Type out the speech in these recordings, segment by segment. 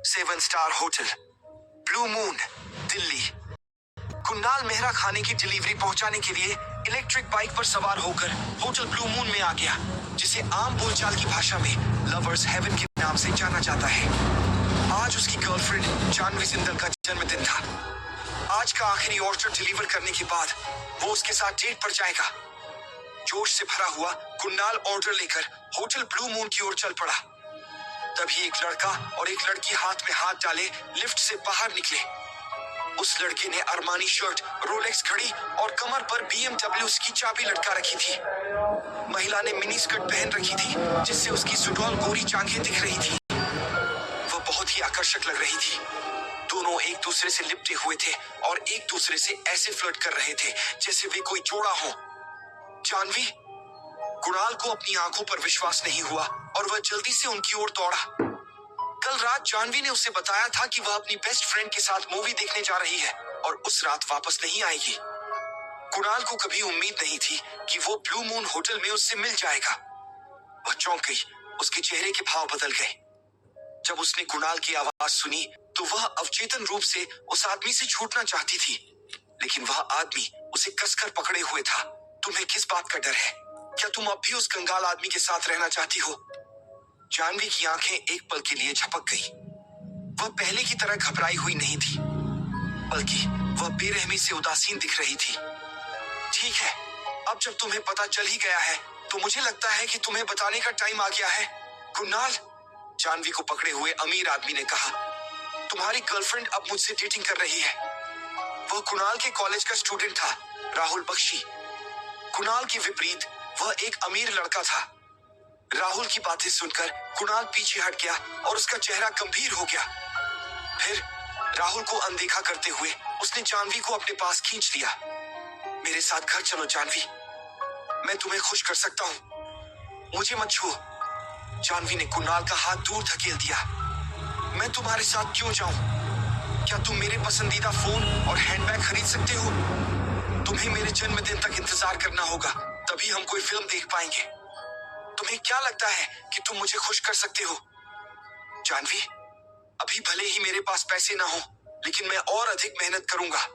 7 star hotel, blue moon, Delhi. Kunal Mehra खाने की delivery पहुंचाने के लिए इलेक्ट्रिक बाइक पर सवार होकर होटल ब्लू मून में आ गया, जिसे आम बोलचाल की भाषा में लवर्स हेवन के नाम से जाना जाता है। आज उसकी गर्लफ्रेंड जानवी जिंदल का जन्मदिन था। आज का आखिरी ऑर्डर डिलीवर करने के बाद वो उसके साथ डेट पर जाएगा। जोश से भरा हुआ कुणाल ऑर्डर लेकर होटल ब्लू मून की ओर चल पड़ा। तभी एक लड़का और एक लड़की हाथ में हाथ डाले लिफ्ट से बाहर निकले। उस लड़के ने अरमानी शर्ट, रोलेक्स घड़ी और कमर पर BMW की चाबी लटका रखी थी। महिला ने मिनी स्कर्ट पहन रखी थी, जिससे उसकी सुडौल गोरी जांघें दिख रही थी। वह बहुत ही आकर्षक लग रही थी। दोनों एक दूसरे से लिपटे हुए थे और एक दूसरे से ऐसे फ्लर्ट कर रहे थे जैसे वे कोई जोड़ा हो। जानवी, कुणाल को अपनी आंखों पर विश्वास नहीं हुआ और वह जल्दी से उनकी ओर दौड़ा। कल रात जानवी ने उसे बताया था कि वह अपनी बेस्ट फ्रेंड के साथ मूवी देखने जा रही है और उस रात वापस नहीं आएगी। कुणाल को कभी उम्मीद नहीं थी कि वो ब्लू मून होटल में उससे मिल जाएगा। वह चौंक गई। उसके चेहरे के भाव बदल गए। जब उसने कुणाल की आवाज सुनी तो वह अवचेतन रूप से उस आदमी से छूटना चाहती थी, लेकिन वह आदमी उसे कसकर पकड़े हुए था। तुम्हें किस बात का डर है? क्या तुम अब भी उस कंगाल आदमी के साथ रहना चाहती हो? जानवी की आंखें एक पल के लिए झपक गई। वह पहले की तरह घबराई हुई नहीं थी, बल्कि वह बेरहमी से उदासीन दिख रही थी। ठीक है, अब जब तुम्हें पता चल ही गया है तो मुझे लगता है कि तुम्हें बताने का टाइम आ गया है। कुणाल, जानवी को पकड़े हुए अमीर आदमी ने कहा, तुम्हारी गर्लफ्रेंड अब मुझसे डेटिंग कर रही है। वह कुणाल के कॉलेज का स्टूडेंट था, राहुल बख्शी। कुणाल के विपरीत वह एक अमीर लड़का था। राहुल की बातें सुनकर कुणाल पीछे हट गया और उसका चेहरा गंभीर हो गया। फिर राहुल को अनदेखा करते हुए उसने जानवी को अपने पास खींच लिया। मेरे साथ घर चलो जानवी, मैं तुम्हें खुश कर सकता हूँ, मुझे मत छुओ। जानवी ने कुणाल का हाथ दूर धकेल दिया। मैं तुम्हारे साथ क्यों जाऊं? क्या तुम मेरे पसंदीदा फोन और हैंडबैग खरीद सकते हो? तुम्हें मेरे जन्मदिन तक इंतजार करना होगा, तभी हम कोई फिल्म देख पाएंगे। तुम्हें क्या लगता है कि तुम मुझे खुश कर सकते हो? जानवी, अभी भले ही मेरे पास पैसे ना हो, लेकिन मैं और अधिक मेहनत करूंगा।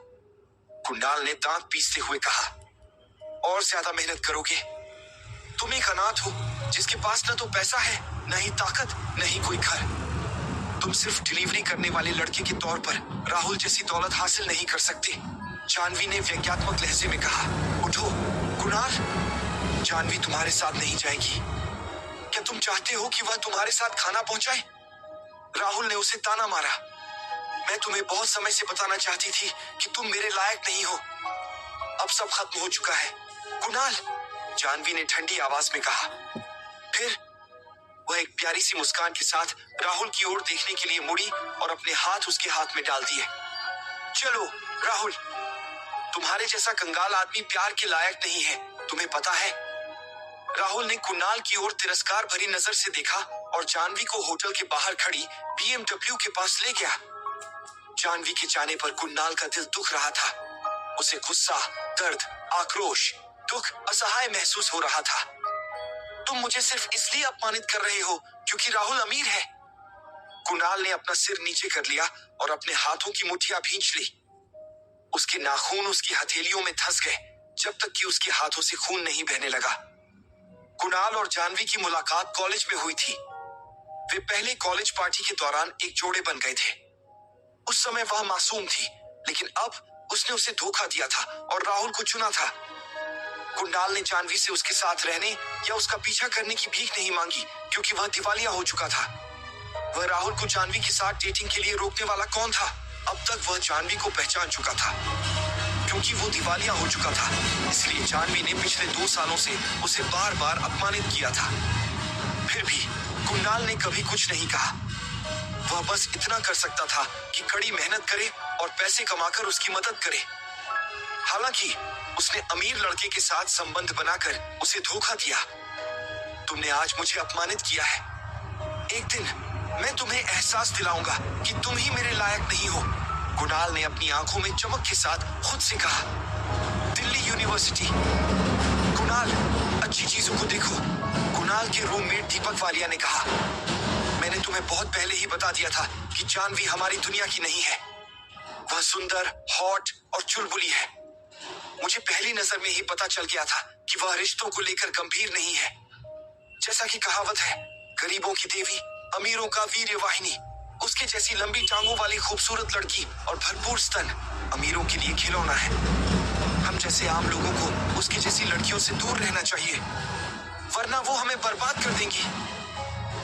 कुणाल ने दांत पीसते हुए कहा। और ज्यादा मेहनत करोगे? तुम एक अनाथ हो जिसके पास न तो पैसा है, न ही ताकत, न ही कोई घर। तुम सिर्फ डिलीवरी करने वाले लड़के के तौर पर राहुल जैसी दौलत हासिल नहीं कर सकते। जानवी ने व्यंग्यात्मक लहजे में कहा। उठो कुणाल, जानवी तुम्हारे साथ नहीं जाएगी। क्या तुम चाहते हो कि वह तुम्हारे साथ खाना पहुंचाए? राहुल ने उसे ताना मारा। मैं तुम्हें बहुत समय से बताना चाहती थी कि तुम मेरे लायक नहीं हो। अब सब खत्म हो चुका है कुणाल, जानवी ने ठंडी आवाज में कहा। फिर वह एक प्यारी सी मुस्कान के साथ राहुल की ओर देखने के लिए मुड़ी और अपने हाथ उसके हाथ में डाल दिए। चलो राहुल, तुम्हारे जैसा कंगाल आदमी प्यार के लायक नहीं है, तुम्हें पता है। राहुल ने कुणाल की ओर तिरस्कार भरी नजर से देखा और जानवी को होटल के बाहर खड़ी BMW के पास ले गया। जानवी के जाने पर कुणाल का दिल दुख रहा था। उसे गुस्सा, दर्द, आक्रोश, दुख, असहाय महसूस हो रहा था। तुम मुझे सिर्फ इसलिए अपमानित कर रहे हो क्योंकि राहुल अमीर है। कुणाल ने अपना सिर नीचे कर लिया और अपने हाथों की मुट्ठियां भींच ली। उसके नाखून उसकी हथेलियों में धंस गए जब तक कि उसके हाथों से खून नहीं बहने लगा। कुणाल और जानवी की मुलाकात कॉलेज में हुई थी। वे पहले कॉलेज पार्टी के दौरान एक जोड़े बन गए थे। उस समय वह मासूम थी, लेकिन अब उसने उसे धोखा दिया था और राहुल को चुना था। कुणाल ने जानवी से उसके साथ रहने या उसका पीछा करने की भीख नहीं मांगी क्योंकि वह दिवालिया हो चुका था। वह राहुल को जानवी के साथ डेटिंग के लिए रोकने वाला कौन था? अब तक वह जानवी को पहचान चुका था। क्योंकि वो दिवालिया हो चुका था, इसलिए जानवी ने पिछले 2 सालों से उसे बार बार अपमानित किया था। फिर भी कुणाल ने कभी कुछ नहीं कहा। वह बस इतना कर सकता था कि कड़ी मेहनत करे और पैसे कमाकर उसकी मदद करे। हालांकि उसने अमीर लड़के के साथ संबंध बनाकर उसे धोखा दिया। तुमने आज मुझे अपमानित किया है। एक दिन मैं तुम्हें एहसास दिलाऊंगा कि तुम ही मेरे लायक नहीं हो। कुणाल ने अपनी आंखों में चमक के साथ खुद से कहा। दिल्ली यूनिवर्सिटी। कुणाल, अच्छी चीजों को देखो, कुणाल के रूममेट दीपक वालिया ने कहा। मैंने तुम्हें बहुत पहले ही बता दिया था कि जानवी हमारी दुनिया की नहीं है। वह सुंदर, हॉट और चुलबुली है। मुझे पहली नजर में ही पता चल गया था कि वह रिश्तों को लेकर गंभीर नहीं है। जैसा कि कहावत है, गरीबों की देवी, अमीरों का वीर्य वाहिनी। उसके जैसी लंबी टांगों वाली खूबसूरत लड़की और भरपूर स्तन अमीरों के लिए खिलौना है। हम जैसे आम लोगों को उसकी जैसी लड़कियों से दूर रहना चाहिए, वरना वो हमें बर्बाद कर देंगी।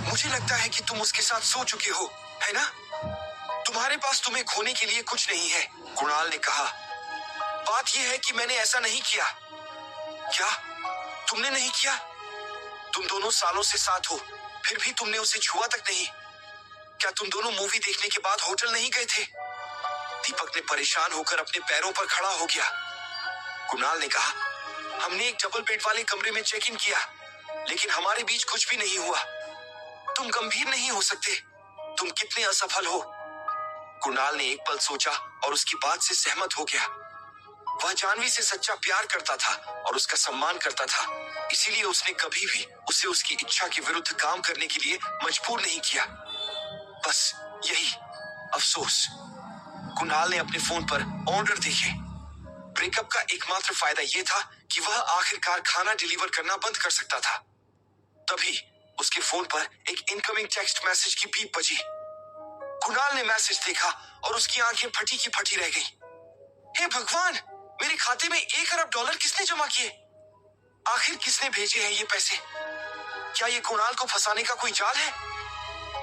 मुझे लगता है कि तुम उसके साथ सो चुके हो, है ना? तुम्हारे पास तुम्हें खोने के लिए कुछ नहीं है, कुणाल ने कहा। बात यह है कि मैंने ऐसा नहीं किया। क्या तुमने नहीं किया? तुम दोनों सालों से साथ हो, फिर भी तुमने उसे छुआ तक नहीं। क्या तुम दोनों मूवी देखने के बाद होटल नहीं गए थे? दीपक ने परेशान होकर अपने पैरों पर खड़ा हो गया। कुणाल ने कहा, हमने एक डबल बेड वाले कमरे में चेक इन किया, लेकिन हमारे बीच कुछ भी नहीं हुआ। तुम गंभीर नहीं हो सकते। तुम कितने असफल हो। कुणाल ने एक पल सोचा और उसकी बात से सहमत हो गया। वह जानवी से सच्चा प्यार करता था और उसका सम्मान करता था, इसीलिए उसने कभी भी उसे उसकी इच्छा के विरुद्ध काम करने के लिए मजबूर नहीं किया। बस यही अफसोस। कुणाल ने अपने फोन पर ऑर्डर देखे। ब्रेकअप का एकमात्र फायदा यह था कि वह आखिरकार खाना डिलीवर करना बंद कर सकता था। तभी उसके फोन पर एक इनकमिंग टेक्स्ट मैसेज की बीप बजी। कुणाल ने मैसेज देखा और उसकी आंखें फटी की फटी रह गईं। हे भगवान, मेरे खाते में $1 अरब किसने जमा किए? आखिर किसने भेजे हैं ये पैसे? क्या ये कुणाल को फंसाने का कोई जाल है?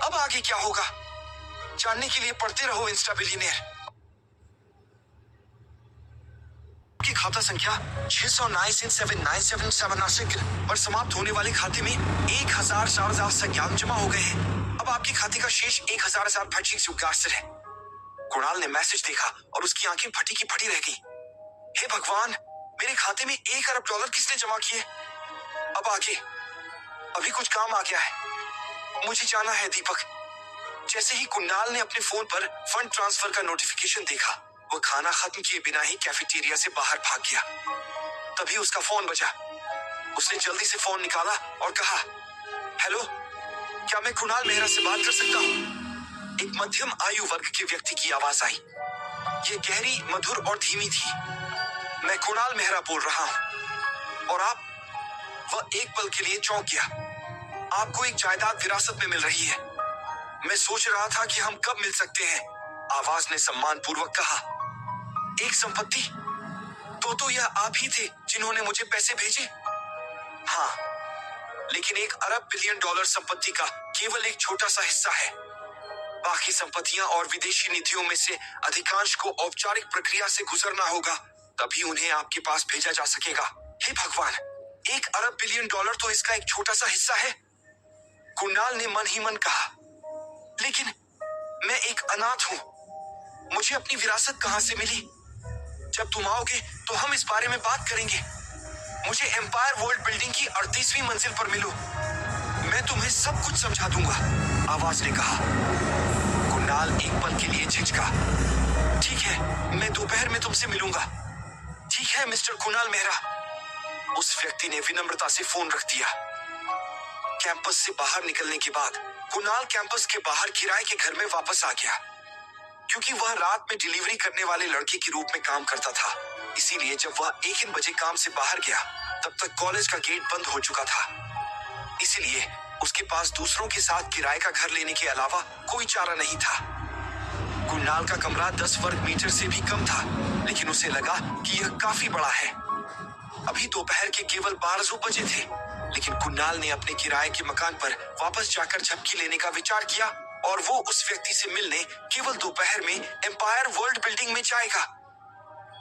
अब आगे क्या होगा, जानने के लिए पढ़ते रहो इंस्टा बिलियनेयर। की खाता संख्या 609,797 पर समाप्त होने वाले खाते में 1,400 जमा हो गए हैं। अब आपके खाते का शेष 1,000 है। कुणाल ने मैसेज देखा और उसकी आंखें फटी की फटी रह गई। हे भगवान, मेरे खाते में $1 अरब किसने जमा किए? अब आगे अभी कुछ काम आ गया है, मुझे जाना है। दीपक। जैसे ही कुणाल ने अपने फोन पर फंड ट्रांसफर का नोटिफिकेशन देखा, वो खाना खत्म किए बिना ही कैफेटेरिया से बाहर भाग गया। तभी उसका फोन बजा। उसने जल्दी से फोन निकाला और कहा, हेलो, क्या मैं कुणाल मेहरा से बात कर सकता हूँ? एक मध्यम आयु वर्ग के व्यक्ति की आवाज आई। ये गहरी, मधुर और धीमी थी। मैं कुणाल मेहरा बोल रहा हूँ। और आप? वह एक पल के लिए चौंक गया। आपको एक जायदाद विरासत में मिल रही है। मैं सोच रहा था कि हम कब मिल सकते हैं, आवाज ने सम्मानपूर्वक कहा। एक संपत्ति? तो यह आप ही थे जिन्होंने मुझे पैसे भेजे? हाँ, लेकिन $1 अरब संपत्ति का केवल एक छोटा सा हिस्सा है। बाकी संपत्तियां और विदेशी निधियों में से अधिकांश को औपचारिक प्रक्रिया से गुजरना होगा, तभी उन्हें आपके पास भेजा जा सकेगा। हे भगवान, $1 अरब तो इसका एक छोटा सा हिस्सा है। कुणाल ने मन ही मन कहा, लेकिन मैं एक अनाथ हूं, मुझे अपनी विरासत कहां से मिली? जब तुम आओगे तो हम इस बारे में बात करेंगे। मुझे एम्पायर वर्ल्ड बिल्डिंग की 38वीं मंजिल पर मिलो, मैं तुम्हें सब कुछ समझा दूंगा, आवाज ने कहा। कुणाल एक पल के लिए झिझका। ठीक है, मैं दोपहर में तुमसे मिलूंगा। ठीक है मिस्टर कुणाल मेहरा। उस व्यक्ति ने विनम्रता से फोन रख दिया। कैंपस से बाहर निकलने के बाद कुणाल कैंपस के बाहर किराए के घर में वापस आ गया। क्योंकि वह रात में डिलीवरी करने वाले लड़के के रूप में काम करता था, इसीलिए जब वह 1 बजे काम से बाहर गया, तब तक कॉलेज का गेट बंद हो चुका था। इसीलिए उसके पास दूसरों के साथ किराए का घर लेने के अलावा कोई चारा नहीं था। कुणाल का कमरा 10 वर्ग मीटर से भी कम था, लेकिन उसे लगा कि यह काफी बड़ा है। अभी दोपहर के केवल 12 बजे थे, लेकिन कुणाल ने अपने किराए के मकान पर वापस जाकर झपकी लेने का विचार किया और वो उस व्यक्ति से मिलने केवल दोपहर में एम्पायर वर्ल्ड बिल्डिंग में जाएगा।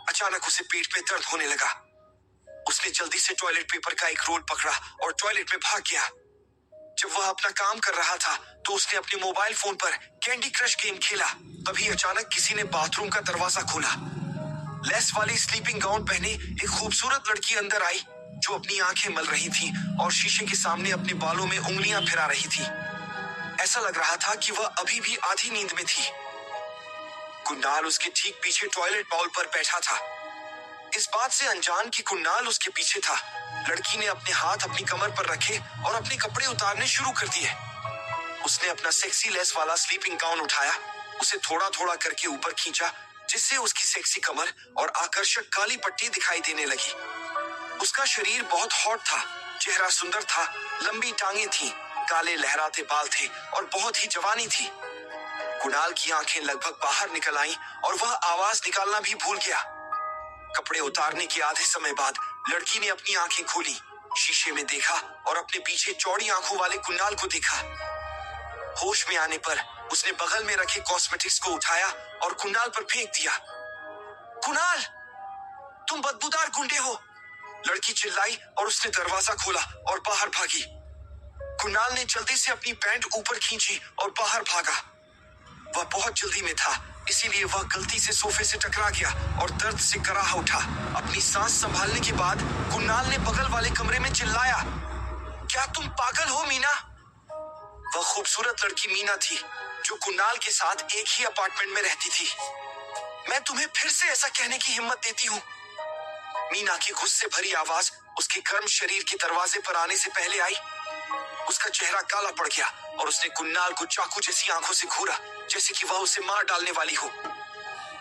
अचानक उसे पेट में दर्द होने लगा। उसने जल्दी से टॉयलेट पेपर का एक रोल पकड़ा और टॉयलेट में भाग गया। जब वह अपना काम कर रहा था तो उसने अपने मोबाइल फोन पर कैंडी क्रश गेम खेला। तभी अचानक किसी ने बाथरूम का दरवाजा खोला। लेस वाली स्लीपिंग गाउन पहने एक खूबसूरत लड़की अंदर आई, जो अपनी आंखें मल रही थी और शीशे के सामने अपने बालों में उंगलियां फिरा रही थी। ऐसा लग रहा था कि वह अभी भी आधी नींद में थी। कुणाल उसके ठीक पीछे टॉयलेट बाउल पर बैठा था। इस बात से अनजान कि कुणाल उसके पीछे था, लड़की ने अपने हाथ अपनी कमर पर रखे और अपने कपड़े उतारने शुरू कर दिए। उसने अपना सेक्सी लेस वाला स्लीपिंग गाउन उठाया उसे थोड़ा थोड़ा करके ऊपर खींचा, जिससे उसकी सेक्सी कमर और आकर्षक काली पट्टी दिखाई देने लगी। उसका शरीर बहुत हॉट था, चेहरा सुंदर था, लंबी टांगे थीं, काले लहराते बाल थे और बहुत ही जवानी थी। कुणाल की आंखें लगभग बाहर निकल आईं और वह आवाज निकालना भी भूल गया। कपड़े उतारने के आधे समय बाद लड़की ने अपनी आंखें खोली, शीशे में देखा और अपने पीछे चौड़ी आंखों वाले कुणाल को देखा। होश में आने पर उसने बगल में रखे कॉस्मेटिक्स को उठाया और कुणाल पर फेंक दिया। कुणाल, तुम बदबूदार गुंडे हो, लड़की चिल्लाई और उसने दरवाजा खोला और बाहर भागी। कुणाल ने जल्दी से अपनी पैंट ऊपर खींची और बाहर भागा। वह बहुत जल्दी में था, इसीलिए वह गलती से सोफे से टकरा गया और दर्द से कराह उठा। अपनी सांस संभालने के बाद कुणाल ने बगल वाले कमरे में चिल्लाया, क्या तुम पागल हो मीना? वह खूबसूरत लड़की मीना थी, जो कुणाल के साथ एक ही अपार्टमेंट में रहती थी। मैं तुम्हें फिर से ऐसा कहने की हिम्मत देती हूँ। मीना की गुस्से भरी आवाज उसके गर्म शरीर के दरवाजे पर आने से पहले आई। उसका चेहरा काला पड़ गया और उसने कुणाल को चाकू जैसी आंखों से घूरा, जैसे कि वह उसे मार डालने वाली हो।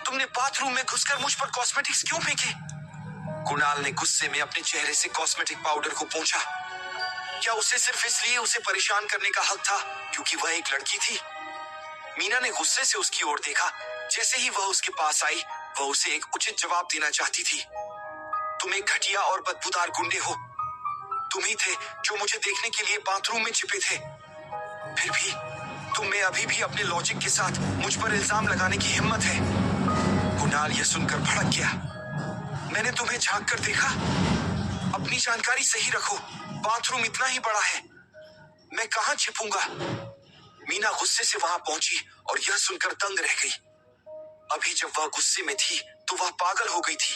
तुमने बाथरूम में घुसकर मुझ पर कॉस्मेटिक्स क्यों फेंके? कुणाल ने गुस्से में अपने चेहरे से कॉस्मेटिक पाउडर को पोंछा। क्या उसे सिर्फ इसलिए उसे परेशान करने का हक था क्योंकि वह एक लड़की थी? मीना ने गुस्से से उसकी ओर देखा। जैसे ही वह उसके पास आई, वह उसे एक उचित जवाब देना चाहती थी। तुम एक घटिया और बदबूदार गुंडे हो। तुम ही थे जो मुझे देखने के लिए बाथरूम में छिपे थे। फिर भी तुम में अभी भी अपने लॉजिक के साथ मुझ पर इल्जाम लगाने की हिम्मत है। कुणाल यह सुनकर भड़क गया। मैंने तुम्हें झांक कर देखा। अपनी जानकारी सही रखो, बाथरूम इतना ही बड़ा है, मैं कहां छिपूंगा? मीना गुस्से से वहां पहुंची और यह सुनकर दंग रह गई। अभी जब वह गुस्से में थी तो वह पागल हो गई थी,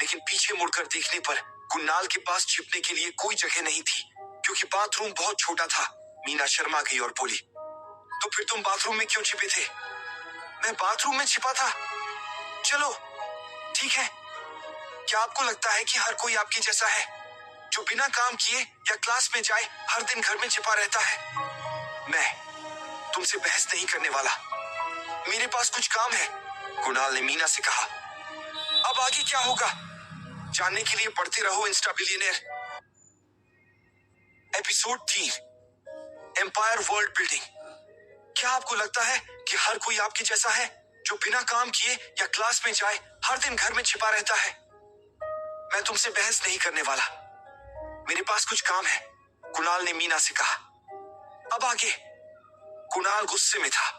लेकिन पीछे मुड़कर देखने पर कुणाल के पास छिपने के लिए कोई जगह नहीं थी, क्योंकि बाथरूम बहुत छोटा था। मीना शर्मा गई और बोली, तो फिर तुम बाथरूम में क्यों छिपे थे? मैं बाथरूम में छिपा था? चलो ठीक है। क्या आपको लगता है कि हर कोई आपके जैसा है, जो बिना काम किए या क्लास में जाए हर दिन घर में छिपा रहता है? मैं तुमसे बहस नहीं करने वाला, मेरे पास कुछ काम है, कुणाल ने मीना से कहा। अब आगे क्या होगा जानने के लिए पढ़ते रहो insta billionaire. Episode 3, empire world building. क्या आपको लगता है कि हर कोई आपके जैसा है, जो बिना काम किए या क्लास में जाए हर दिन घर में छिपा रहता है? मैं तुमसे बहस नहीं करने वाला, मेरे पास कुछ काम है, कुणाल ने मीना से कहा। अब आगे। कुणाल गुस्से में था।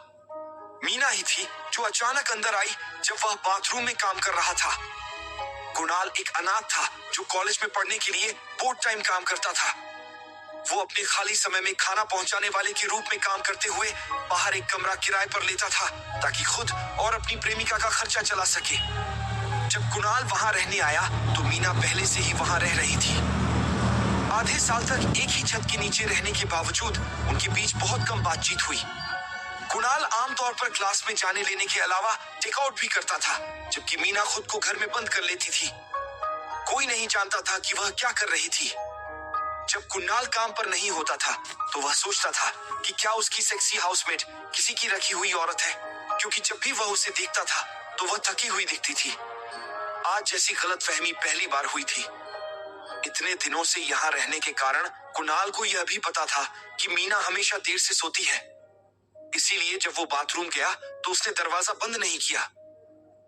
मीना ही थी जो अचानक अंदर आई जब वह बाथरूम में काम कर रहा था। कुणाल एक अनाथ था जो कॉलेज में पढ़ने के लिए पार्ट टाइम काम करता था। वो अपने खाली समय में खाना पहुंचाने वाले के रूप में काम करते हुए बाहर एक कमरा किराए पर लेता था, ताकि खुद और अपनी प्रेमिका का खर्चा चला सके। जब कुणाल वहां रहने आया तो मीना पहले से ही वहां रह रही थी। आधे साल तक एक ही छत के नीचे रहने के बावजूद उनके बीच बहुत कम बातचीत हुई। कुणाल आमतौर पर क्लास में जाने लेने के अलावा टेकआउट भी करता था, जबकि मीना खुद को घर में बंद कर लेती थी। कोई नहीं जानता था कि वह क्या कर रही थी। जब कुणाल काम पर नहीं होता था तो वह सोचता था कि क्या उसकी सेक्सी हाउसमेट किसी की रखी हुई औरत है, क्योंकि जब भी वह उसे देखता था तो वह थकी हुई दिखती थी। आज जैसी गलतफहमी पहली बार हुई थी। इतने दिनों से यहाँ रहने के कारण कुणाल को यह भी पता था कि मीना हमेशा देर से सोती है। इसीलिए जब वो बाथरूम गया तो उसने दरवाजा बंद नहीं किया।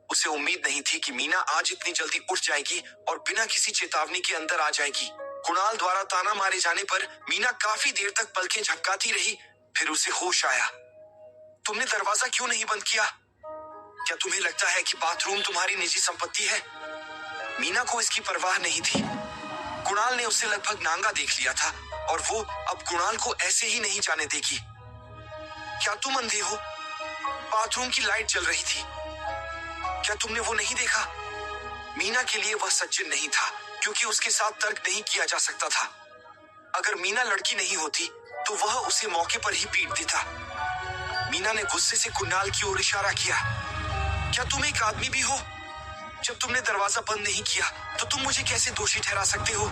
उसे उम्मीद नहीं थी कि मीना आज इतनी जल्दी उठ जाएगी और बिना किसी चेतावनी के अंदर आ जाएगी। कुणाल द्वारा ताना मारे जाने पर मीना काफी देर तक पलकें झपकाती रही, फिर उसे होश आया। तुमने दरवाजा क्यों नहीं बंद किया? क्या तुम्हें लगता है कि बाथरूम तुम्हारी निजी संपत्ति है? मीना को इसकी परवाह नहीं थी। कुणाल ने उसे लगभग नांगा देख लिया था और वो अब कुणाल को ऐसे ही नहीं जाने देगी। क्या तुम अंधे हो? बाथरूम की लाइट जल रही थी, क्या तुमने वो नहीं देखा? मीना के लिए वह सचिन नहीं था, क्योंकि उसके साथ तर्क नहीं किया जा सकता था। अगर मीना लड़की नहीं होती तो वह उसे मौके पर ही पीट देता। मीना ने गुस्से से कुणाल की ओर इशारा किया। क्या तुम एक आदमी भी हो? जब तुमने दरवाजा बंद नहीं किया तो तुम मुझे कैसे दोषी ठहरा सकते हो?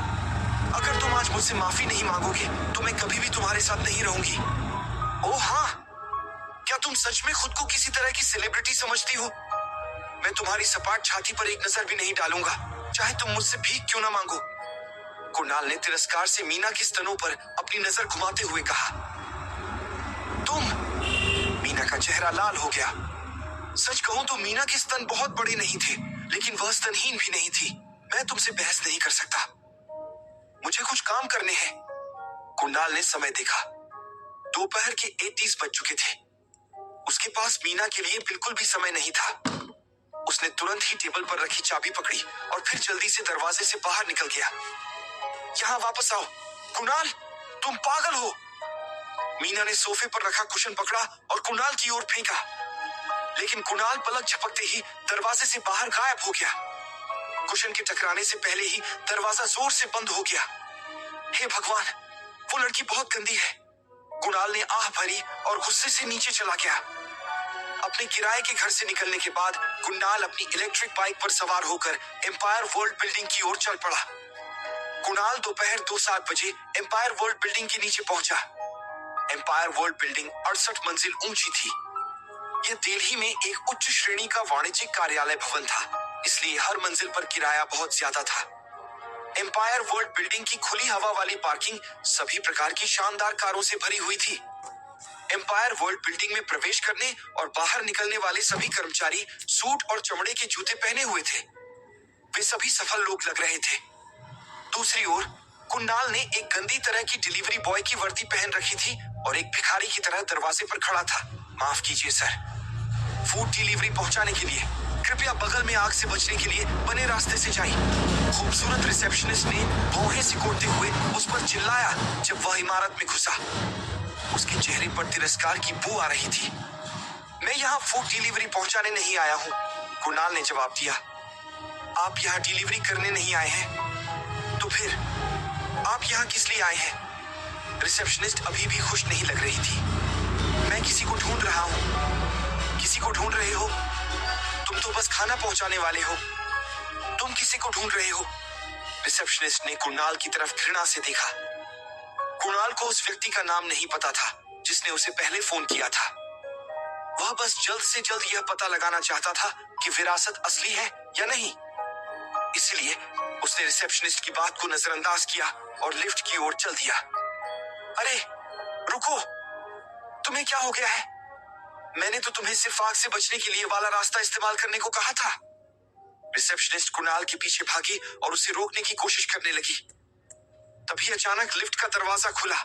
अगर तुम आज मुझसे माफी नहीं मांगोगे तो मैं कभी भी तुम्हारे साथ नहीं रहूंगी। ओह हाँ, क्या तुम सच में खुद को किसी तरह की सेलिब्रिटी समझती हो? मैं तुम्हारी सपाट छाती पर एक नजर भी नहीं डालूंगा, चाहे तुम मुझसे भीख क्यों ना मांगो। कुणाल ने तिरस्कार से मीना की स्तनों पर अपनी नजर घुमाते हुए कहा। तुम? मीना का चेहरा लाल हो गया। सच कहूं तो मीना के स्तन बहुत बड़े नहीं थे, लेकिन वह स्तनहीन भी नहीं थी। मैं तुमसे बहस नहीं कर सकता, मुझे कुछ काम करने हैं। कुणाल ने समय देखा। दोपहर के 8:30 बज चुके थे। उसके पास मीना के लिए बिल्कुल भी समय नहीं था। उसने तुरंत ही टेबल पर रखी चाबी पकड़ी और फिर जल्दी से दरवाजे से बाहर निकल गया। यहाँ वापस आओ। कुणाल, तुम पागल हो। मीना ने सोफे पर रखा कुशन पकड़ा और कुणाल की ओर फेंका, लेकिन कुणाल पलक झपकते ही दरवाजे से बाहर गायब हो गया। कुशन के टकराने से पहले ही दरवाजा जोर से बंद हो गया। हे भगवान, वो लड़की बहुत गंदी है। कुणाल ने आह भरी और गुस्से से नीचे चला गया। अपने किराए के घर से निकलने के बाद कुणाल अपनी इलेक्ट्रिक बाइक पर सवार होकर एम्पायर वर्ल्ड बिल्डिंग की ओर चल पड़ा। कुणाल दोपहर 2:07 एम्पायर वर्ल्ड बिल्डिंग के नीचे पहुंचा। एम्पायर वर्ल्ड बिल्डिंग 68 मंजिल ऊंची थी। यह दिल्ली में एक उच्च श्रेणी का वाणिज्यिक कार्यालय भवन था, इसलिए हर मंजिल पर किराया बहुत ज्यादा था। एम्पायर वर्ल्ड बिल्डिंग की खुली हवा वाली पार्किंग सभी प्रकार की शानदार कारों से भरी हुई थी। एम्पायर वर्ल्ड बिल्डिंग में प्रवेश करने और बाहर निकलने वाले सभी कर्मचारी सूट और चमड़े के जूते पहने हुए थे। वे सभी सफल लोग लग रहे थे। दूसरी ओर कुणाल ने एक गंदी तरह की डिलीवरी बॉय की वर्दी पहन रखी थी और एक भिखारी की तरह दरवाजे पर खड़ा था। माफ कीजिए सर, फूड डिलीवरी पहुंचाने के लिए कृपया बगल में आग से बचने के लिए बने रास्ते से जाइए। खूबसूरत रिसेप्शनिस्ट ने भौहें सिकोड़ते हुए उस पर चिल्लाया जब वह इमारत में घुसा। उसके चेहरे पर तिरस्कार की बू आ रही थी। मैं यहाँ फूड डिलीवरी पहुंचाने नहीं आया हूँ, कुणाल ने जवाब दिया। आप यहाँ डिलीवरी करने नहीं आए हैं, तो फिर आप यहाँ किस लिए आए हैं? रिसेप्शनिस्ट अभी भी खुश नहीं लग रही थी। मैं किसी को ढूंढ रहा हूँ। किसी को ढूंढ रहे हो? तुम तो बस खाना पहुंचाने वाले हो। तुम किसी को ढूंढ रहे हो? रिसेप्शनिस्ट ने कुणाल की तरफ घृणा से देखा। कुणाल को उस व्यक्ति का नाम नहीं पता था जिसने उसे पहले फोन किया था। वह बस जल्द से जल्द यह पता लगाना चाहता था कि विरासत असली है या नहीं। इसलिए उसने रिसेप्शनिस्ट की बात को नजरअंदाज किया और लिफ्ट की ओर चल दिया। अरे रुको, तुम्हें क्या हो गया है? मैंने तो तुम्हें सिर्फ आग से बचने के लिए वाला रास्ता इस्तेमाल करने को कहा था। रिसेप्शनिस्ट कुणाल के पीछे भागी और उसे रोकने की कोशिश करने लगी। तभी अचानक लिफ्ट का दरवाजा खुला।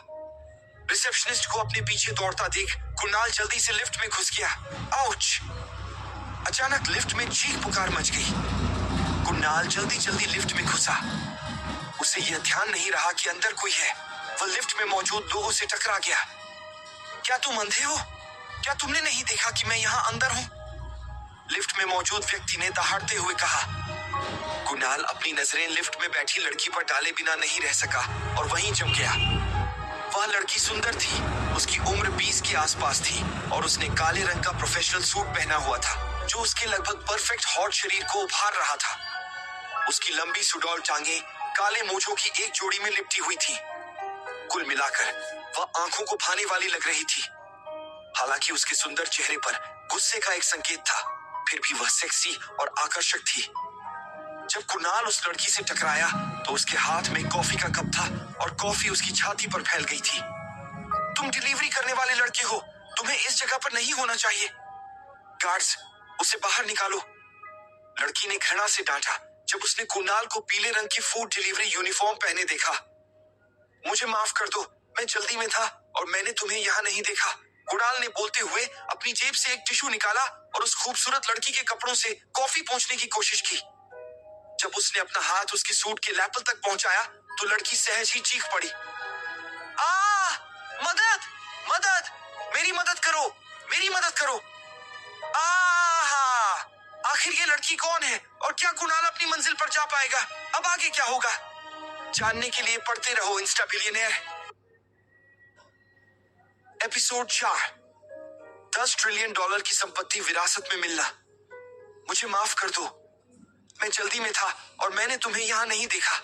रिसेप्शनिस्ट को अपने पीछे दौड़ता देख कुणाल जल्दी से लिफ्ट में घुस गया। आउच! अचानक लिफ्ट में चीख पुकार मच गई। कुणाल जल्दी जल्दी लिफ्ट में घुसा। उसे यह ध्यान नहीं रहा कि अंदर कोई है। वह लिफ्ट में मौजूद लोगों से टकरा गया। क्या तुम अंधे हो? क्या तुमने नहीं देखा कि मैं यहाँ अंदर हूँ? लिफ्ट में मौजूद व्यक्ति ने दहाड़ते हुए कहा। कुणाल अपनी नजरें लिफ्ट में बैठी लड़की पर डाले बिना नहीं रह सका और वहीं जम गया। वह लड़की सुंदर थी। उसकी उम्र 20 के आसपास थी और उसने काले रंग का प्रोफेशनल सूट पहना हुआ था जो उसके लगभग परफेक्ट हॉट शरीर को उभार रहा था। उसकी लंबी सुडौल टांगे काले मोछों की एक जोड़ी में लिपटी हुई थी। कुल मिलाकर वह आंखों को भाने वाली लग रही थी। हालांकि उसके सुंदर चेहरे पर गुस्से का एक संकेत था, फिर भी वह सेक्सी और आकर्षक थी। जब कुणाल उस लड़की से टकराया तो उसके हाथ में कॉफी का कप था और कॉफी उसकी छाती पर फैल गई थी। तुम डिलीवरी करने वाले लड़के हो, तुम्हें इस जगह पर नहीं होना चाहिए। गार्ड्स, उसे बाहर निकालो, लड़की ने घृणा से डांटा जब उसने कुणाल को पीले रंग की फूड डिलीवरी यूनिफॉर्म पहने देखा। मुझे माफ कर दो, मैं जल्दी में था और मैंने तुम्हें यहाँ नहीं देखा, कुणाल ने बोलते हुए अपनी जेब से एक टिश्यू निकाला और उस खूबसूरत लड़की के कपड़ों से कॉफी पोंछने की कोशिश की। जब उसने अपना हाथ उसके सूट के लैपल तक पहुंचाया तो लड़की सहज ही चीख पड़ी। मदद! मदद! मेरी मदद करो! मेरी मदद करो! आखिर ये लड़की कौन है और क्या कुणाल अपनी मंजिल पर जा पाएगा? अब आगे क्या होगा? जानने के लिए पढ़ते रहो इंस्टा बिलियनेयर। एपिसोड 4, $10 ट्रिलियन की संपत्ति विरासत में मिलना। मुझे माफ कर दो, मैं जल्दी में था और मैंने तुम्हें यहाँ नहीं देखा,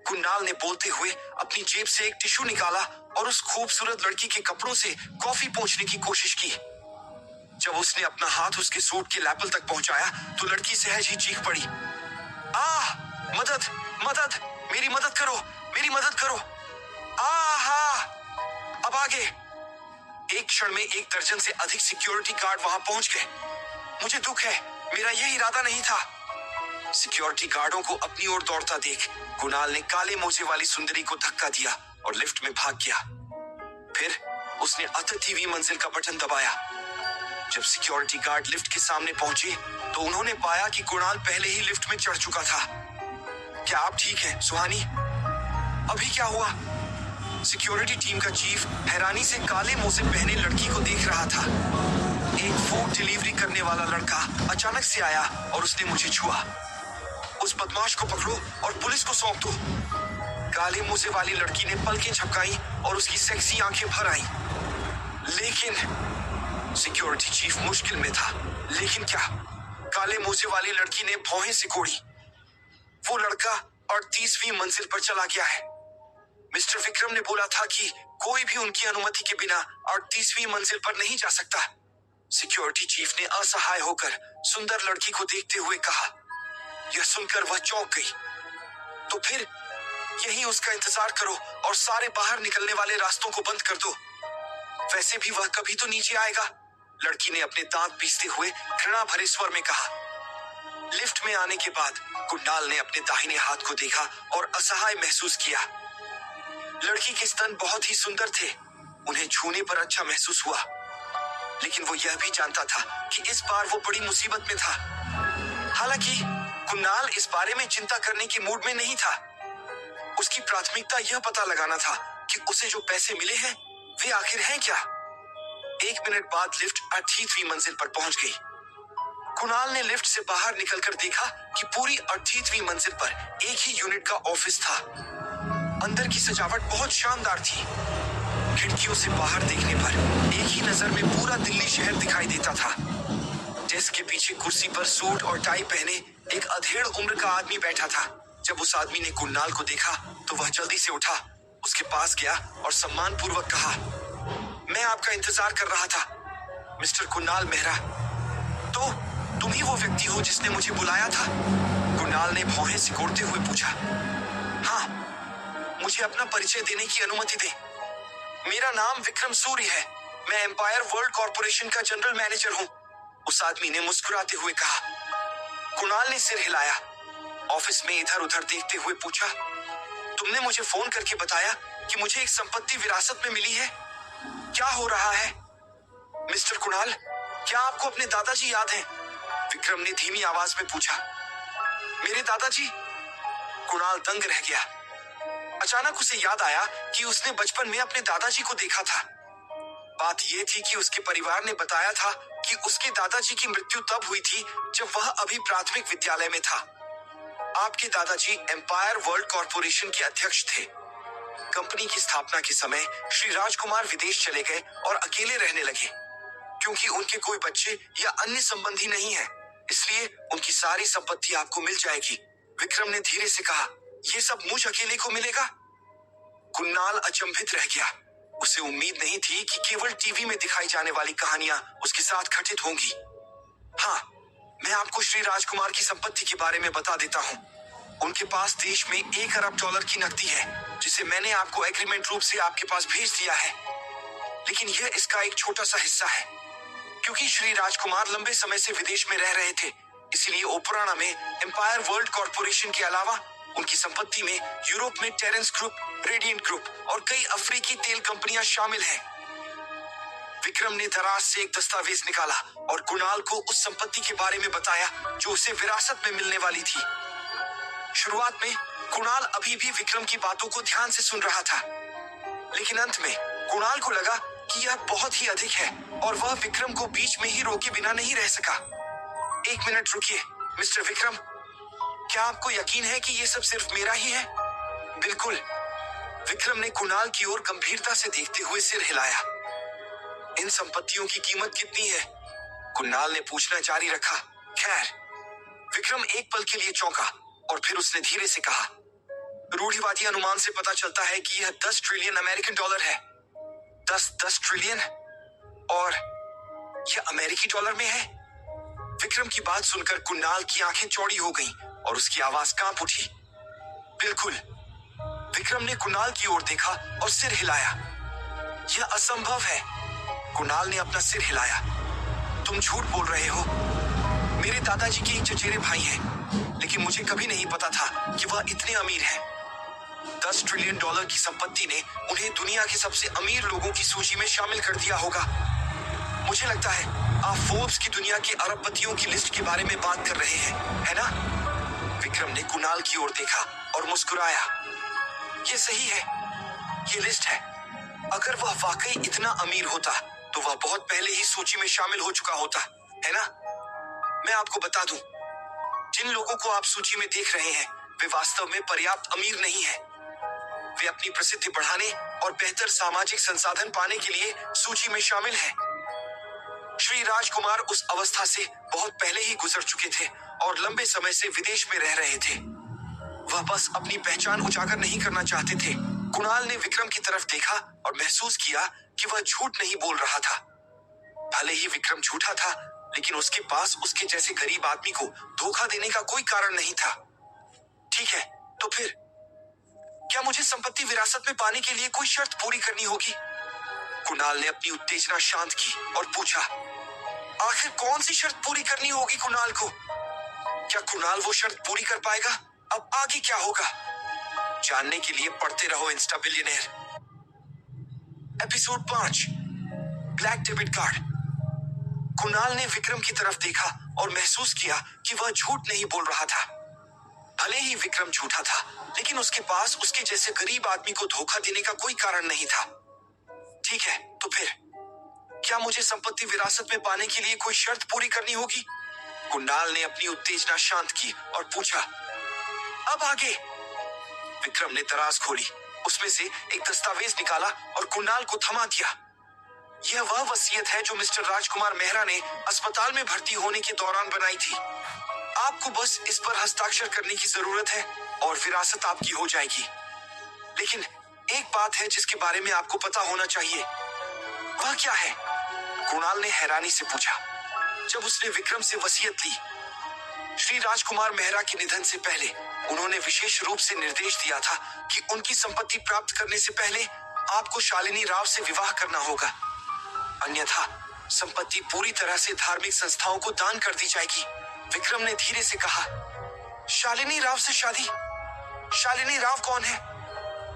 कुणाल ने बोलते हुए अपनी जेब से एक टिश्यू निकाला और उस खूबसूरत लड़की के कपड़ों से कॉफी पोंछने की कोशिश की। जब उसने अपना हाथ उसके सूट के लैपल तक पहुंचाया तो लड़की सहज ही चीख पड़ी, आह, मदद, मदद, मेरी मदद करो, मेरी मदद करो, आहा। अब आगे। एक क्षण में 1 दर्जन से अधिक सिक्योरिटी गार्ड वहां पहुंच गए। मुझे दुख है, मेरा यह इरादा नहीं था। सिक्योरिटी गार्डों को अपनी ओर दौड़ता देख कुणाल ने काले मोजे वाली सुंदरी को धक्का दिया और लिफ्ट में भाग गया। फिर उसने अतिथि मंजिल का बटन दबाया। जब सिक्योरिटी गार्ड लिफ्ट के सामने पहुंचे तो उन्होंने पाया कि कुणाल पहले ही लिफ्ट में चढ़ चुका था। क्या आप ठीक हैं, सुहानी? अभी क्या हुआ? सिक्योरिटी टीम का चीफ हैरानी से काले मोजे पहने लड़की को देख रहा था। एक फूड डिलीवरी करने वाला लड़का अचानक से आया और उसने मुझे छुआ। उस बदमाश को पकड़ो और पुलिस को सौंप दो। काले मोजे वाली लड़की ने पलकें झपकाई और उसकी सेक्सी आंखें भर आईं। लेकिन सिक्योरिटी चीफ मुश्किल में था। लेकिन क्या? काले मोजे वाली लड़की ने भौहें सिकोड़ी। वो लड़का 38वीं मंजिल पर चला गया है। मिस्टर विक्रम ने बोला था कि कोई भी उनकी अनुमति के बिना 38वीं मंजिल पर नहीं जा सकता। सिक्योरिटी चीफ ने असहाय होकर सुंदर लड़की को देखते हुए कहा। यह सुनकर वह चौंक गई। तो फिर यहीं उसका इंतजार करो और सारे बाहर निकलने वाले रास्तों को बंद कर दो। वैसे भी वह कभी तो नीचे आएगा, लड़की ने अपने दांत पीसते हुए घृणा भरे स्वर में कहा। लिफ्ट में आने के बाद कुणाल ने अपने दाहिने हाथ को देखा और असहाय महसूस किया। लड़की के स्तन बहुत ही सुंदर थे। उन्हें छूने पर अच्छा महसूस हुआ, लेकिन वो यह भी जानता था कि इस बार वो बड़ी मुसीबत में था। हालांकि कुणाल इस बारे में चिंता करने के मूड में नहीं था। उसकी प्राथमिकता यह पता लगाना था कि उसे जो पैसे मिले हैं वे आखिर हैं क्या। 1 मिनट बाद लिफ्ट 38वीं मंजिल पर पहुंच गई। कुणाल ने लिफ्ट से बाहर निकलकर देखा कि पूरी 38वीं मंजिल पर एक ही यूनिट का ऑफिस था। अंदर की सजावट बहुत शानदार थी। खिड़कियों से बाहर देखने पर एक ही नजर में पूरा दिल्ली शहर दिखाई देता था। डेस्क के पीछे कुर्सी पर सूट और टाई पहने एक अधेड़ उम्र का आदमी बैठा था। जब उस आदमी ने कुणाल को देखा तो वह जल्दी से उठा, उसके पास गया और सम्मान पूर्वक कहा, मैं आपका इंतजार कर रहा था, मिस्टर कुणाल मेहरा। तो तुम ही वो व्यक्ति हो जिसने मुझे बुलाया था? कुणाल ने भौहें सिकोड़ते हुए पूछा। हाँ, मुझे अपना परिचय देने की अनुमति दें। मेरा नाम विक्रम सूर्य है। मैं एम्पायर वर्ल्ड कॉर्पोरेशन का जनरल मैनेजर हूँ, उस आदमी ने मुस्कुराते हुए कहा। कुणाल ने सिर हिलाया। ऑफिस में इधर उधर देखते हुए पूछा, तुमने मुझे फोन करके बताया कि मुझे एक संपत्ति विरासत में मिली है। क्या हो रहा है? मिस्टर कुणाल, क्या आपको अपने दादाजी याद हैं? विक्रम ने धीमी आवाज में पूछा। मेरे दादाजी? कुणाल दंग रह गया। अचानक उसे याद आया कि उसने बचपन में अपने दादाजी को देखा था। बात यह थी कि उसके परिवार ने बताया था कि उसके दादाजी की मृत्यु तब हुई थी जब वह अभी प्राथमिक विद्यालय में था। आपके दादाजी एम्पायर वर्ल्ड कॉर्पोरेशन के अध्यक्ष थे। कंपनी की स्थापना के समय श्री राजकुमार विदेश चले गए और अकेले रहने लगे। क्योंकि उनके कोई बच्चे या अन्य संबंधी नहीं है, इसलिए उनकी सारी संपत्ति आपको मिल जाएगी। विक्रम ने धीरे से कहा। ये सब मुझ अकेले को मिलेगा? कुणाल अचंभित रह गया। उसे उम्मीद नहीं थी कि केवल टीवी में दिखाई जाने वाली कहानियां उसके साथ घटित होंगी। हाँ, मैं आपको श्री राजकुमार की संपत्ति के बारे में बता देता हूँ। उनके पास देश में $1 अरब की नकदी है, जिसे मैंने आपको एग्रीमेंट रूप से आपके पास भेज दिया है। लेकिन यह इसका एक छोटा सा हिस्सा है। क्योंकि श्री राजकुमार लंबे समय से विदेश में रह रहे थे, इसलिए ओपराना में एम्पायर वर्ल्ड कॉर्पोरेशन के अलावा उनकी संपत्ति में यूरोप में टेरेंस ग्रुप, रेडियंट ग्रुप और कई अफ्रीकी तेल कंपनियां शामिल हैं। विक्रम ने दराज से एक दस्तावेज निकाला और कुणाल को उस संपत्ति के बारे में बताया जो उसे विरासत में मिलने वाली थी। शुरुआत में कुणाल अभी भी विक्रम की बातों को ध्यान से सुन रहा था, लेकिन अंत में कुणाल को लगा कि यह बहुत ही अधिक है और वह विक्रम को बीच में ही रोके बिना नहीं रह सका। 1 मिनट रुकिए, मिस्टर विक्रम, क्या आपको यकीन है कि ये सब सिर्फ मेरा ही है? बिल्कुल, विक्रम ने कुणाल की ओर गंभीरता से देखते हुए सिर हिलाया। इन संपत्तियों की कीमत कितनी है? कुणाल ने पूछना जारी रखा। खैर, विक्रम एक पल के लिए चौंका और फिर उसने धीरे से कहा, रूढ़िवादी अनुमान से पता चलता है कि यह 10 ट्रिलियन अमेरिकन डॉलर है। 10 ट्रिलियन? और यह अमेरिकी डॉलर में है। विक्रम की बात सुनकर कुणाल की आंखें चौड़ी हो गईं और उसकी आवाज कांप उठी। बिल्कुल। विक्रम ने कुणाल की ओर देखा और सिर हिलाया। यह असंभव है। कुणाल ने अपना सिर हिलाया। तुम झूठ बोल रहे हो। मेरे दादाजी के एक चचेरे भाई हैं, लेकिन मुझे कभी नहीं पता था कि वह इतने अमीर हैं। $10 ट्रिलियन की संपत्ति ने उन्हें दुनिया के सबसे अमीर लोगों की सूची में शामिल कर दिया होगा। मुझे लगता है आप फोर्ब्स की दुनिया के अरबपतियों की लिस्ट के बारे में बात कर रहे हैं, है ना? विक्रम ने कुणाल की ओर देखा और मुस्कुराया। ये सही है, ये लिस्ट है। अगर वह वाकई इतना अमीर होता तो वह बहुत पहले ही सूची में शामिल हो चुका होता, है ना? मैं आपको बता दूं, जिन लोगों को आप सूची में देख रहे हैं वे वास्तव में पर्याप्त अमीर नहीं हैं। वे अपनी प्रसिद्धि बढ़ाने और बेहतर सामाजिक संसाधन पाने के लिए सूची में शामिल हैं। श्री राजकुमार उस अवस्था से बहुत पहले ही गुजर चुके थे और लंबे समय से विदेश में रह रहे थे। वह बस अपनी पहचान उजागर नहीं करना चाहते थे। कुणाल ने विक्रम की तरफ देखा और महसूस किया कि वह झूठ नहीं बोल रहा था। भले ही विक्रम झूठा था, लेकिन उसके पास उसके जैसे गरीब आदमी को धोखा देने का कोई कारण नहीं था। ठीक है, तो फिर क्या मुझे संपत्ति विरासत में पाने के लिए कोई शर्त पूरी करनी होगी? कुणाल ने अपनी उत्तेजना शांत की और पूछा। आखिर कौन सी शर्त पूरी करनी होगी कुणाल को? क्या कुणाल वो शर्त पूरी कर पाएगा? अब आगे क्या होगा, जानने के लिए पढ़ते रहो insta billionaire. Episode 5, black debit card. Kunal ने विक्रम की तरफ देखा और महसूस किया कि वह झूठ नहीं बोल रहा था। भले ही विक्रम झूठा था, लेकिन उसके पास उसके जैसे गरीब आदमी को धोखा देने का कोई कारण नहीं था। ठीक है, तो फिर क्या मुझे संपत्ति विरासत में पाने के लिए कोई शर्त पूरी करनी होगी? कुणाल ने अपनी उत्तेजना शांत की और पूछा। अब आगे? विक्रम ने दराज खोली, उसमें से एक दस्तावेज निकाला और कुणाल को थमा दिया। यह वह वसीयत है जो मिस्टर राजकुमार मेहरा ने अस्पताल में भर्ती होने के दौरान बनाई थी। आपको बस इस पर हस्ताक्षर करने की जरूरत है और विरासत आपकी हो जाएगी। लेकिन एक बात है जिसके बारे में आपको पता होना चाहिए। वह क्या है? कुणाल ने हैरानी से पूछा। जब उसने विक्रम से वसीयत ली, श्री राजकुमार मेहरा के निधन से पहले उन्होंने विशेष रूप से निर्देश दिया था कि उनकी संपत्ति प्राप्त करने से पहले आपको शालिनी राव से विवाह करना होगा, अन्यथा संपत्ति पूरी तरह से धार्मिक संस्थाओं को दान कर दी जाएगी। विक्रम ने धीरे से कहा। शालिनी राव से शादी? शालिनी राव कौन है?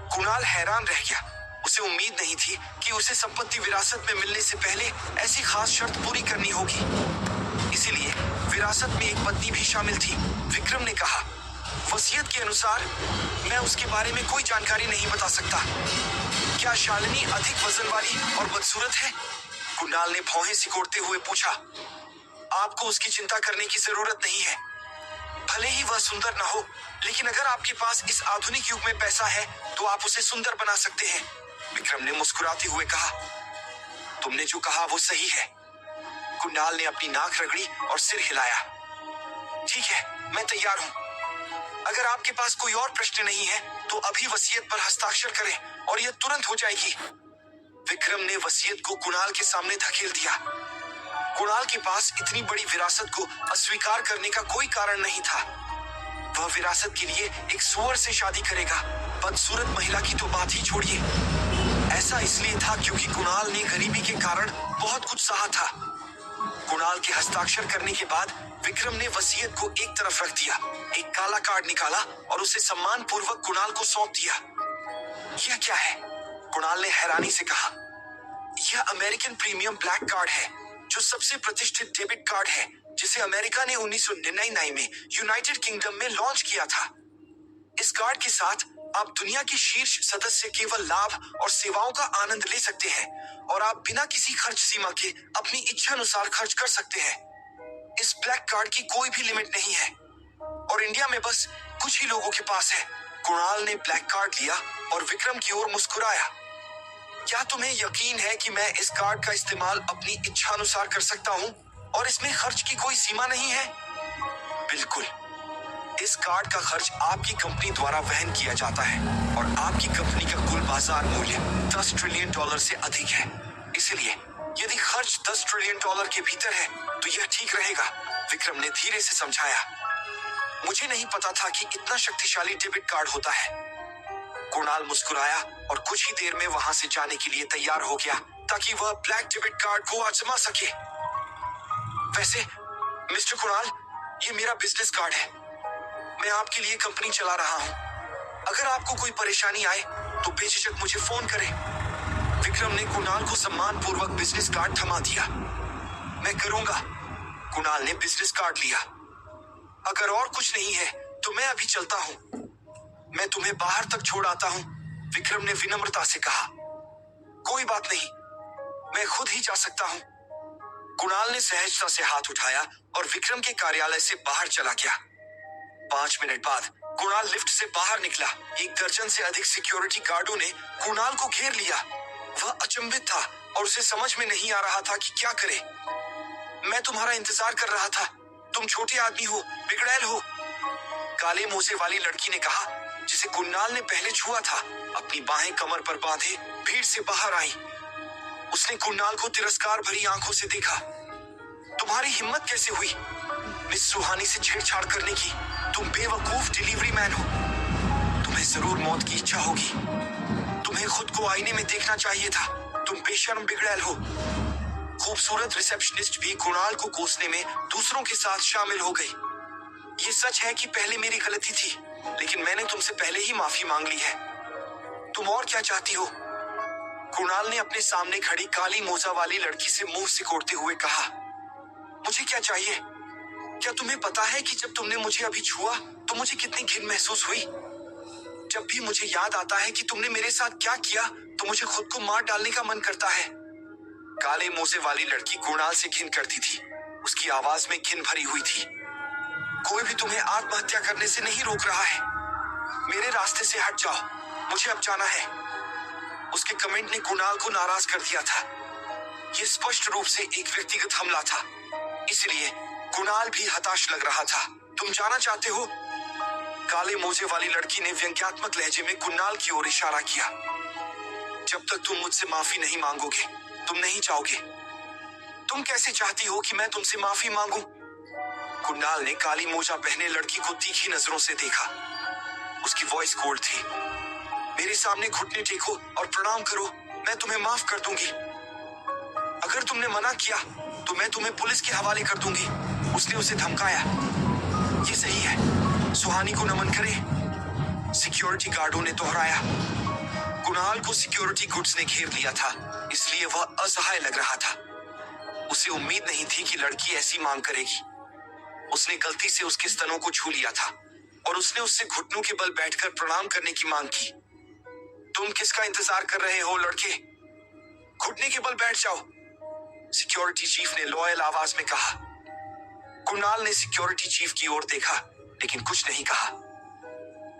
कुणाल हैरान रह गया। उसे उम्मीद नहीं थी कि उसे संपत्ति विरासत में मिलने से पहले ऐसी खास शर्त पूरी करनी होगी। इसीलिए विरासत में एक पत्नी भी शामिल थी। विक्रम ने कहा, वसीयत के अनुसार मैं उसके बारे में कोई जानकारी नहीं बता सकता। क्या शालिनी अधिक वजन वाली और बदसूरत है? कुणाल ने भौहें सिकोड़ते हुए पूछा। आपको उसकी चिंता करने की जरूरत नहीं है। भले ही वह सुंदर ना हो, लेकिन अगर आपके पास इस आधुनिक युग में पैसा है तो आप उसे सुंदर बना सकते हैं। विक्रम ने मुस्कुराते हुए कहा। तुमने जो कहा वो सही है। कुणाल ने अपनी नाक रगड़ी और सिर हिलाया। ठीक है, मैं तैयार हूँ। अगर आपके पास कोई और प्रश्न नहीं है तो अभी वसीयत पर हस्ताक्षर करें और यह तुरंत हो जाएगी। विक्रम ने वसीयत को कुणाल के सामने धकेल दिया। कुणाल के पास इतनी बड़ी विरासत को अस्वीकार करने का कोई कारण नहीं था। वह विरासत के लिए एक सुअर से शादी करेगा, बदसूरत महिला की तो बात ही छोड़िए। ऐसा इसलिए था क्योंकि कुणाल ने गरीबी के कारण बहुत कुछ सहा था। कुणाल के हस्ताक्षर करने के बाद विक्रम ने वसीयत को एक तरफ रख दिया, एक काला कार्ड निकाला और उसे सम्मान पूर्वक कुणाल को सौंप दिया। यह क्या है? कुणाल ने हैरानी से कहा। यह अमेरिकन प्रीमियम ब्लैक कार्ड है, जो सबसे प्रतिष्ठित डेबिट कार्ड है जिसे अमेरिका ने 1999 में यूनाइटेड किंगडम में लॉन्च किया था। इस कार्ड के साथ आप दुनिया के शीर्ष सदस्य केवल लाभ और सेवाओं का आनंद ले सकते हैं और आप बिना किसी खर्च सीमा के अपनी इच्छा अनुसार खर्च कर सकते हैं। इस ब्लैक कार्ड की कोई भी लिमिट नहीं है और इंडिया में बस कुछ ही लोगों के पास है। कुणाल ने ब्लैक कार्ड लिया और विक्रम की ओर मुस्कुराया। क्या तुम्हें यकीन है कि मैं इस कार्ड का इस्तेमाल अपनी इच्छा अनुसार कर सकता हूँ और इसमें खर्च की कोई सीमा नहीं है? बिल्कुल। इस कार्ड का खर्च आपकी कंपनी द्वारा वहन किया जाता है और आपकी कंपनी का कुल बाजार मूल्य $10 ट्रिलियन से अधिक है। इसलिए यदि खर्च 10 ट्रिलियन डॉलर के भीतर है तो यह ठीक रहेगा, विक्रम ने धीरे से समझाया। मुझे नहीं पता था कि इतना शक्तिशाली डेबिट कार्ड होता है। कुणाल मुस्कुराया और कुछ ही देर में वहां से जाने के लिए तैयार हो गया ताकि वह ब्लैक डेबिट कार्ड को आजमा सके। वैसे मिस्टर कुणाल, ये मेरा बिजनेस कार्ड है। मैं आपके लिए कंपनी चला रहा हूँ। अगर आपको कोई परेशानी आए तो बेझिझक मुझे फोन करें। विक्रम ने कुणाल को सम्मानपूर्वक बिजनेस कार्ड थमा दिया। मैं करूंगा। कुणाल ने बिजनेस कार्ड लिया। अगर और कुछ नहीं है तो मैं अभी चलता हूँ। मैं तुम्हें बाहर तक छोड़ आता हूँ, विक्रम ने विनम्रता से कहा। कोई बात नहीं, मैं खुद ही जा सकता हूँ। कुणाल ने सहजता से हाथ उठाया और विक्रम के कार्यालय से बाहर चला गया। 5 मिनट बाद कुणाल लिफ्ट से बाहर निकला। 1 दर्जन से अधिक सिक्योरिटी गार्डों ने कुणाल को घेर लिया। वह अचंभित था और उसे समझ में नहीं आ रहा था कि क्या करे। मैं तुम्हारा इंतजार कर रहा था। तुम छोटे आदमी हो, बिगड़ैल हो, काले मोजे वाली लड़की ने कहा, जिसे कुणाल ने पहले छुआ था। अपनी बाहें कमर पर बांधे भीड़ से बाहर आई। उसने कुणाल को तिरस्कार भरी आंखों से देखा। तुम्हारी हिम्मत कैसे हुई मिस सुहानी से छेड़छाड़ करने की? तुम बेवकूफ डिलीवरी मैन हो। तुम्हें जरूर मौत की इच्छा होगी। तुम्हें खुद को आईने में देखना चाहिए था। तुम बेशर्म बिगड़ैल हो। खूबसूरत रिसेप्शनिस्ट भी कुणाल को कोसने में दूसरों के साथ शामिल हो गई। ये सच है कि पहले मेरी गलती थी, लेकिन मैंने तुमसे पहले ही माफी मांग ली है। तुम और क्या चाहती हो? कुणाल ने अपने सामने खड़ी काली मोजा वाली लड़की से मुंह सिकोड़ते हुए कहा। मुझे क्या चाहिए? क्या तुम्हें पता है कि जब तुमने मुझे अभी छुआ तो मुझे कितनी घिन महसूस हुई? जब भी मुझे याद आता है कि तुमने मेरे साथ क्या किया तो मुझे खुद को मार डालने का मन करता है। काले मोजे वाली लड़की कुणाल से घिन करती थी। उसकी आवाज में घिन भरी हुई थी। कोई भी तुम्हें आत्महत्या करने से नहीं रोक रहा है। मेरे रास्ते से हट जाओ, मुझे अब जाना है। उसके कमेंट ने कुणाल को नाराज कर दिया था। यह स्पष्ट रूप से एक व्यक्तिगत हमला था, इसलिए कुणाल भी हताश लग रहा था। तुम जाना चाहते हो? काले मोजे वाली लड़की ने व्यंग्यात्मक लहजे में कुणाल की ओर इशारा किया। जब तक तुम मुझसे माफी नहीं मांगोगे तुम नहीं जाओगे। तुम कैसे चाहती हो कि मैं तुमसे माफी मांगूं? कुणाल ने काली मोजा पहने लड़की को तीखी नजरों से देखा। उसकी वॉइस कोल्ड थी। मेरे सामने घुटने टेको और प्रणाम करो, मैं तुम्हें माफ कर दूंगी। अगर तुमने मना किया तो मैं तुम्हें पुलिस के हवाले कर दूंगी, उसने उसे धमकाया। ये सही है, सुहानी को नमन करे, सिक्योरिटी गार्डों ने दोहराया। कुणाल को सिक्योरिटी गुड्स ने घेर लिया था, इसलिए वह असहाय लग रहा था। उसे उम्मीद नहीं थी कि लड़की ऐसी मांग करेगी। उसने गलती से उसके स्तनों को छू लिया था और उसने उससे घुटनों के बल बैठकर प्रणाम करने की मांग की। तुम किसका इंतजार कर रहे हो लड़के? घुटने के बल बैठ जाओ, सिक्योरिटी चीफ ने लॉयल आवाज में कहा। कुणाल ने सिक्योरिटी चीफ की ओर देखा लेकिन कुछ नहीं कहा।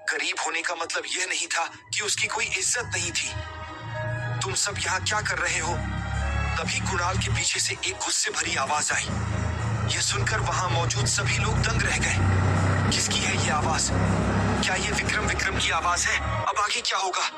गरीब होने का मतलब यह नहीं था कि उसकी कोई इज्जत नहीं थी। तुम सब यहाँ क्या कर रहे हो? तभी कुणाल के पीछे से एक गुस्से भरी आवाज आई। यह सुनकर वहां मौजूद सभी लोग दंग रह गए। किसकी है ये आवाज? क्या ये विक्रम की आवाज है? अब आगे क्या होगा?